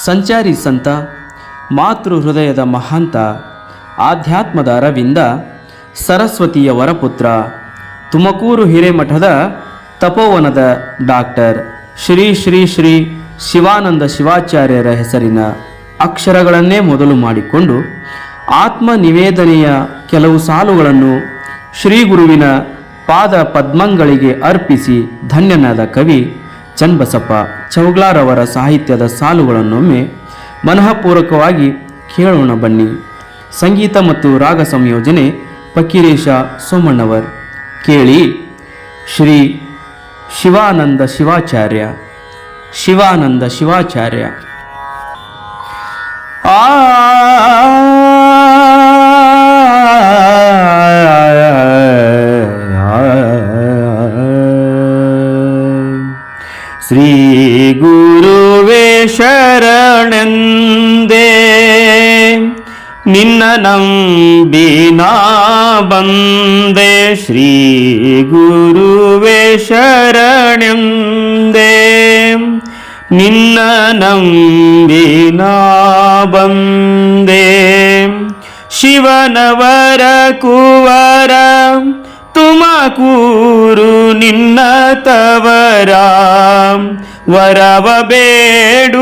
ಸಂಚಾರಿ ಸಂತ, ಮಾತೃ ಹೃದಯದ ಮಹಾಂತ, ಆಧ್ಯಾತ್ಮದ ಅರವಿಂದ, ಸರಸ್ವತಿಯ ವರಪುತ್ರ, ತುಮಕೂರು ಹಿರೇಮಠದ ತಪೋವನದ ಡಾಕ್ಟರ್ ಶ್ರೀ ಶ್ರೀ ಶ್ರೀ ಶಿವಾನಂದ ಶಿವಾಚಾರ್ಯರ ಹೆಸರಿನ ಅಕ್ಷರಗಳನ್ನೇ ಮೊದಲು ಮಾಡಿಕೊಂಡು ಆತ್ಮ ನಿವೇದನೆಯ ಕೆಲವು ಸಾಲುಗಳನ್ನು ಶ್ರೀ ಗುರುವಿನ ಪಾದ ಪದ್ಮಗಳಿಗೆ ಅರ್ಪಿಸಿ ಧನ್ಯನಾದ ಕವಿ ಚನ್ನಬಸಪ್ಪ ಚೌಗ್ಲಾರವರ ಸಾಹಿತ್ಯದ ಸಾಲುಗಳನ್ನೊಮ್ಮೆ ಮನಃಪೂರ್ವಕವಾಗಿ ಕೇಳೋಣ ಬನ್ನಿ. ಸಂಗೀತ ಮತ್ತು ರಾಗ ಸಂಯೋಜನೆ ಫಕೀರೇಶ ಸೋಮಣ್ಣವರ್. ಕೇಳಿ ಶ್ರೀ ಶಿವಾನಂದ ಶಿವಾಚಾರ್ಯ. ಶಿವಾನಂದ ಶಿವಾಚಾರ್ಯ. ಶ್ರೀ ಗುರುವೇ ಶರಣೆಂದೇ ನಿನ್ನ ನಂಬಿನಾ ಬಂದೆ, ಶ್ರೀ ಗುರುವೇ ಶರಣೆಂದೇ ನಿನ್ನ ನಂಬಿನಾ ಬಂದೆ. ಶಿವನವರ ಕುವರ ತುಮಕೂರು ನಿನ್ನ ತವರ, ವರವ ಬೇಡು